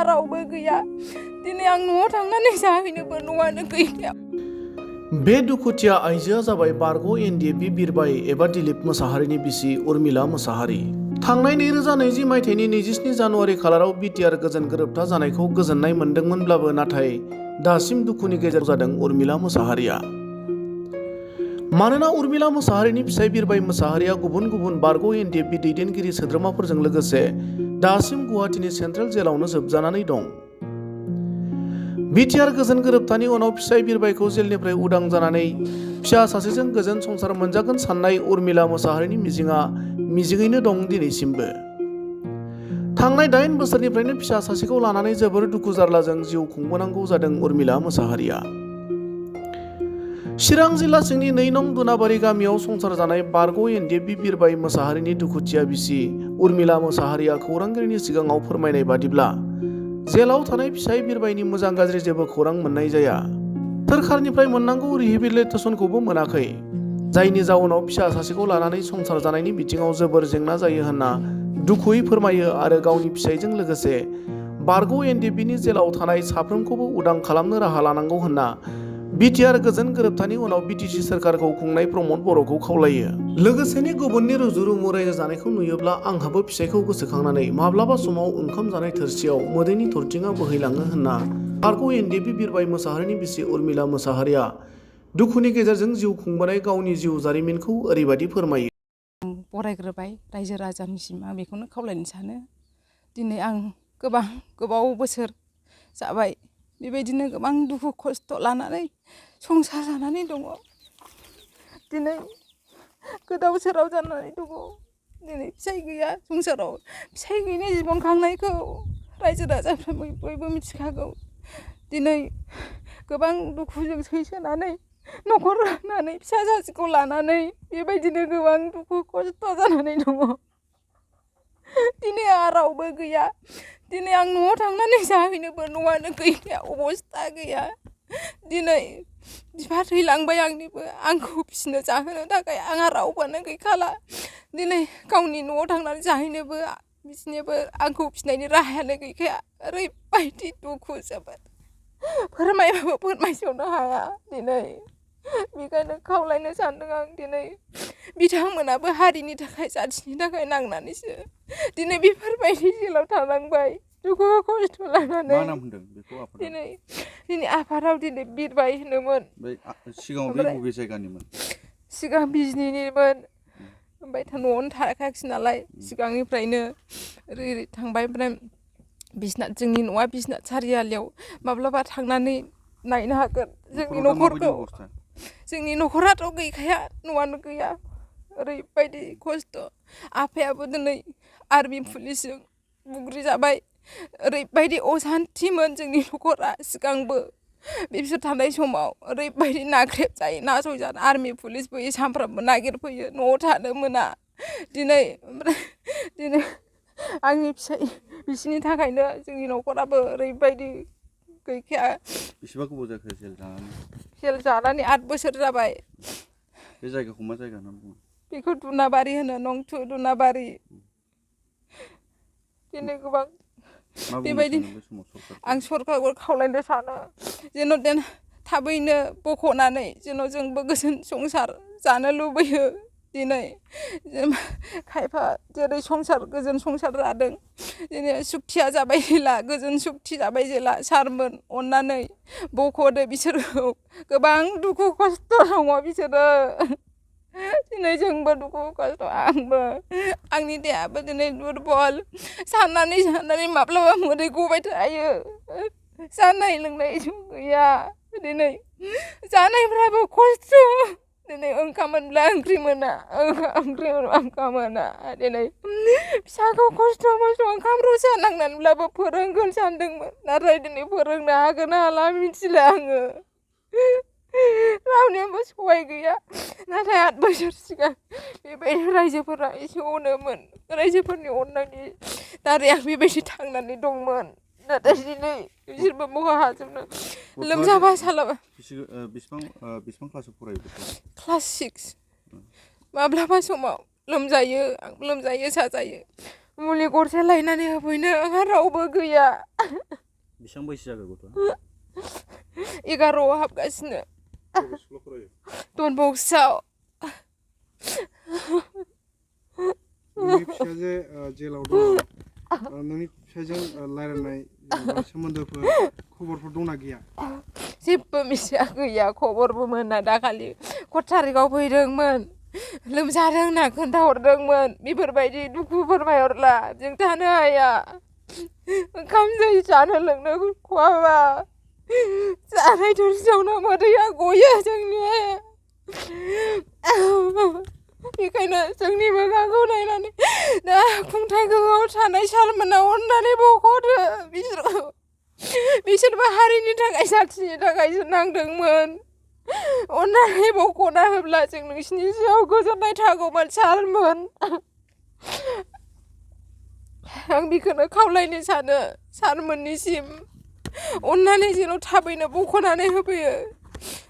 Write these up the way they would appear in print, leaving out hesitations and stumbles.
रावबो गैया दिनै आं न'आव थांनानै जाहैनोबो न'आनो गैया। बे दुखुथिया आइजोआ जाबाय बारग' एनडिएफबि बिरबाय एबा दिलीप मोसाहारिनि बिसि उर्मिला मोसाहारि। थांनाय 2020 मायथाइनि 27 जानुवारि खालाराव बिटिआर गोजोन गोरोबथा जानायखौ गोजोननाय मोन्दोंमोनब्लाबो नाथाय दासिम दुखुनि गेजेराव जादों उर्मिला मोसाहारिया। मानोना उर्मिला मोसाहारिनि फिसाय बिरबाय मोसाहारिया गुबुन गुबुन बारग' एनडिएफबि दैदेनगिरि सोद्रोमाफोरजों लोगोसे दासिम गुवाहाटीनि सेन्ट्रेल जेलावनो जोबजानानै दं। बिटिआर गोजोन गोरोबथानि उनाव फिसाय बिरबायखौ जेलनिफ्राय उदां जानानै फिसा सासेजों गोजोन संसार मोनजागोन साननाय उर्मिला मोसाहारिनि मिजिंआ मिजिङैनो दं दिनैसिमबो। थांनाय 8 बोसोरनिफ्रायनो फिसा सासेखौ लानानै जोबोर दुखु जारलाजों जिउ खुंबोनांगौ जादों उर्मिला मोसाहारिया। चिरां जिल्ला सिंनि 2 नं दुनाबारि गामियाव संसार जानाय बारग' एनडिएफबि बिरबाय मोसाहारिनि दुखुथिया बिसि उर्मिला मोसाहारिया खौरांगिरिनि सिगाङाव फोरमायनाय बादिब्ला जेलाव थानाय फिसाय बिरबायनि मोजां गाज्रि जेबो खौरां मोननाय जाया। सोरखारनिफ्राय मोननांगौ रिहेबिलिटेसनखौबो मोनाखै। जायनि जाउनाव फिसा सासेखौ लानानै संसार जानायनि बिथिङाव जोबोर जेंना जायो होनना दुखुयै फोरमायो आरो गावनि फिसायजों लोगोसे बारग' एनडिएफबिनि जेलाव थानाय साफ्रोमखौबो उदां खालामनो राहा लानांगौ होनना बिटिआर गोजोन गोरोबथानि उनाव बिटिसि सोरखारखौ खुंनाय प्रमद बर'खौ खावलायो। लोगोसेनो गुबुननि रुजु-रुमु रायजो जानायखौ नुयोब्ला आंहाबो फिसायखौ गोसोखांनानै माब्लाबा समाव ओंखाम जानाय थोरसियाव मोदैनि थरथिङा बोहैलाङो होनना बारग' एनडिएफबि बिरबाय मोसाहारिनि बिसि उर्मिला मोसाहारिया दुखुनि गेजेरजों जिउ खुंबोनाय गावनि जिउ जारिमिनखौ ओरैबायदि फोरमायो। बरायग्रोबाय रायजो राजानिसिम आं बेखौनो खावलायनो सानो। दिनै आं गोबाव बोसोर जाबाय बेबायदिनो गोबां दुखु खस्थ' लानानै संसार जानानै दङ। दिनै गोदाव सोराव जानानै दङ। दिनै फिसाय गैया संसाराव फिसाय गैयिनि जिबन खांनायखौ रायजो राजाफ्रा बयबो मिथिखागौ। दिनै गोबां दुखुजों सैसोनानै न'खर होनानै फिसा सासेखौ लानानै बेबायदिनो गोबां दुखु खस्थ' जानानै दङ। दिनै आंहा रावबो गैया दिनै आं न'आव थांनानै जाहैनोबो न'आनो गैया अबस्था गैया। दिनै बिफा थैलांबाय आंनिबो आंखौ फिसिनो जाहोनो थाखाय आंहा रावबोआनो गैखाला। दिनै गावनि न'आव थांनानै जाहैनोबो बिसोरनोबो आंखौ फिसिनायनि राहायानो गैखाया। ओरैबायदि दुखु जोबोद फोरमायबाबो फोरमायस'नो हाया। दिनै बेखायनो खावलायनो सानदों आं दिनै बिथांमोनाबो हारिनि थाखाय जाथिनि थाखाय नांनानैसो दिनै बेफोरबायदि जेलाव थानांबाय दुखु खस्थ' लानानै। मा नाम होनदों बेखौ आफादा? दिनै आफादाव दिनै बिरबाय होनोमोन। सिगाङाव बे बबे जायगानिमोन? सिगां बिजनिनिमोन। ओमफ्राय न'आवनो थाखायाखिसै नालाय सिगांनिफ्रायनो ओरै थांबाय। ओमफ्राय जोंनि न'आ बिसनाथ सारियालियाव माब्लाबा थांनानै नायनो हागोन जोंनि न'खरखौ। जोंनि न'खराथ' गैखाया न'आनो गैया ओरैबायदि खस्थ'। आफायाबो दिनै आर्मि पुलिसजों बुग्रि जाबाय। ओरैबायदि असान्थिमोन जोंनि न'खरा सिगांबो बिसोर थानाय समाव ओरैबायदि नाख्रेबजायो नासयजानो आर्मि पुलिस फैयो सानफ्रामबो नागिरफैयो न'आव थानो मोना। दिनै आंनि फिसाय बिसिनि थाखायनो जोंनि न'खराबो ओरैबायदि गैखाया। बेसेबां गोबाव जाखो जेल जानानै? जेल जानानै 8 बोसोर जाबाय। बे जायगाखौ मा जायगा होनना बुङो? बेखौ दुनाबारि होनो नं 2 दुनाबारि। दिनै गोबां बेबायदि आं सरकारखौ खावलायनो सानो जेन' थाबैनो बख'नानै जेन' जोंबो गोजोन संसार जानो लुबैयो। दिनै खायफा जेरै गोजोन संसार जादों दिनै सुखथिया जाबाय जेला गोजोन सुखथि जाबाय जेला सारमोन अननानै बख'दो बिसोरखौ गोबां दुखु खस्थ' दङ बिसोरो। दिनै जोंबो दुखु खस्थ' आंबो आंनि देहायाबो दिनै दुरबल साननानै माब्लाबा मोदै गबाय थायो। जानाय लोंनाय गैया दिनै जानायफ्राबो खस्थ'। दिनै ओंखाम मोनब्ला ओंख्रि मोना ओंख्रि मोनब्ला ओंखाम मोना। दिनै फिसाखौ खस्थ' मस्थ' ओंखाम रसा नांनानैब्लाबो फोरोंगोन सानदोंमोन नाथाय दिनै फोरोंनो हागोन ना हाला मिथिला आङो। रावनियाबो सहाय गैया। नाथाय 8 बोसोर सिगां बेबायदि रायजोफोरा एसे अनोमोन। रायजोफोरनि अननायनि दारै आं बेबायदि थांनानै दंमोन। नाथाय दिनै बिसोरबो बहा हाजोबनो लोमजाबा साजाबा। बेसेबां क्लासाव फरायो? क्लास 6। माब्लाबा समाव लोमजायो साजायो मुलि गरसे लायनानै होफैनो आंहा रावबो गैया। बेसेबां बैसो जागो गथ'आ? 11 हाबगासिनो डन बक्सआव। नोंनि फिसाजो जेलाव दङ नोंनि फिसाजों रायलायनाय जेनेबा सोमोन्दोफोर खबरफोर दंना गैया? जेबो मिथिया गैया खबरबो मोना दाखालि 4 थारिखआव फैदोंमोन लोमजादों होनना खोन्थाहरदोंमोन बेफोरबायदि दुखु फोरमायहरला जों थानो हाया ओंखाम दै जानो लोंनो खहाबा जानाय थोरसियावनो मोदैया गयो जोंनि बेखायनो जोंनि मोखांखौ नायनानै दा खुंथाय गोहोआव थानाय सारमोना अननानै बख'दो बिसोरबो हारिनि थाखाय जाथिनि थाखायसो नांदोंमोन अननानै बख'ना होब्ला जों नोंसिनि सायाव गोजोननाय थागौमोन सारमोन आं बेखौनो खावलायनो सानो सारमोननिसिम अननानै जेन' थाबैनो बख'नानै होफैयो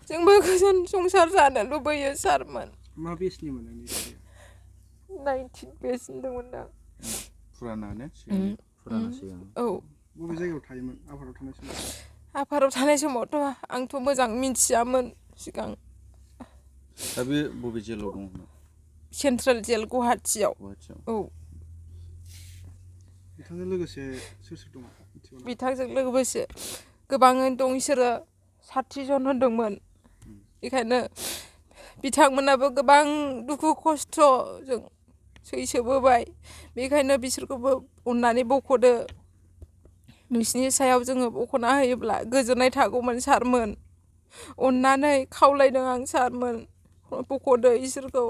जोंबो गोजोन संसार जानो लुबैयो सारमोन। मा बेसनिमोन नोंनि फिसाजोआ? 19 बेस होनदोंमोन दां। फुराना ने फुराना सिगां। औ बबे जायगायाव थायोमोन आफादाव थानाय समाव? आफादाव थानाय समावथ' आंथ' मोजां मिथियामोन सिगां। दा बे बबे जेलाव दङ? सेन्ट्रेल जेल गुवाहाटियाव। गुवाहाटियाव। औ बिथांजों लोगोसे सोर सोर दङ? बिथांजों लोगोसे गोबाङैनो दं इसोरो 60 जन होनदोंमोन बेखायनो बिथांमोनाबो गोबां दुखु खस्थ'जों सैसोबोबाय बेखायनो बिसोरखौबो अननानै बख'दो नोंसिनि सायाव जोङो बख'ना होयोब्ला गोजोननाय थागौमोन सारमोन अननानै खावलायदों आं सारमोन बख'दो इसोरखौ।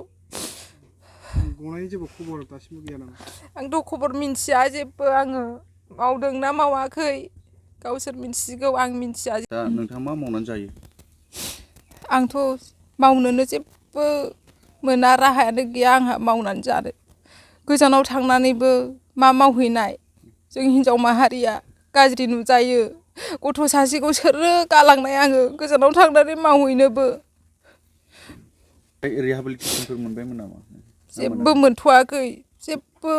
गनायनि जेबो खबर दासिमबो गैया नामा? आंथ' खबर मिन्थिया जेबो आङो मावदों ना मावाखै गावसोर मिन्थिगौ आं मिन्थिया। दा नोंथाङा मा मावनानै जायो? आंथ' मावनोनो जेबो मोना राहायानो गैया आंहा मावनानै जानो गोजानाव थांनानैबो मा मावहैनाय जों हिन्जाव माहारिया गाज्रि नुजायो गथ' सासेखौ सोरो गालांनाय आङो गोजानाव थांनानै मावहैनोबो। रिहाबिलिटेसनफोर मोनबायमोन नामा? जेबो मोनथ'वाखै जेबो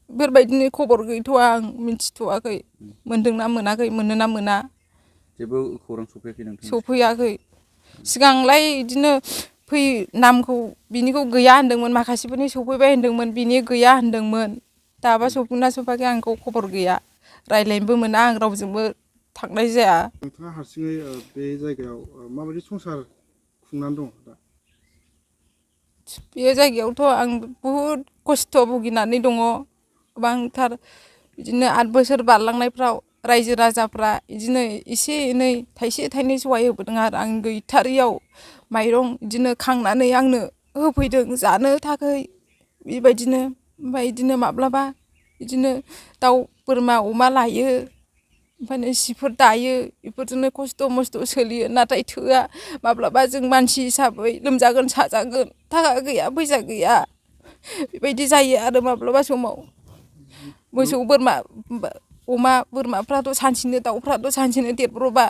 बेफोरबायदिनो खबर गैथ'वा आं मिन्थिथ'वाखै मोनदोंना मोनाखै मोनोना मोना जेबो खौरां सफैयाखै नोंथां? सफैयाखै सिगांलाय बिदिनो नामखौ बिनिखौ गैया होनदोंमोन माखासेफोरनि सफैबाय होनदोंमोन बिनि गैया होनदोंमोन दाबा सफैना सफैयाखै आंखौ खबर गैया रायज्लायनोबो मोना आं रावजोंबो थांनाय जाया। नोंथाङा हारसिङै बे जायगायाव माबायदि संसार खुंनानै दं दा? बे जायगायावथ' आं बुहुद खस्थ' भुगिनानै दङ गोबांथार बिदिनो 8 बोसोर बारलांनायफ्राव रायजो राजाफ्रा बिदिनो एसे एनै थाइसे थाइनै सहाय होबोदों आरो आं गैथारियाव माइरं बिदिनो खांनानै आंनो होफैदों जानो थाखाय बेबायदिनो ओमफ्राय बिदिनो माब्लाबा बिदिनो दाउ बोरमा अमा लायो ओमफ्राय सिफोर दायो बेफोरजोंनो खस्थ' मस्थ' सोलियो नाथाय थोआ माब्लाबा जों मानसि हिसाबै लोमजागोन साजागोन थाखा गैया फैसा गैया बेबायदि जायो आरो माब्लाबा समाव मोसौ बोरमा अमा बोरमाफ्राथ' सानसेनो दाउफ्राथ' सानसेनो देरब्र'बा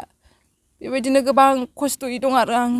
बेबायदिनो गोबां खस्थ'यै दं आरो आं।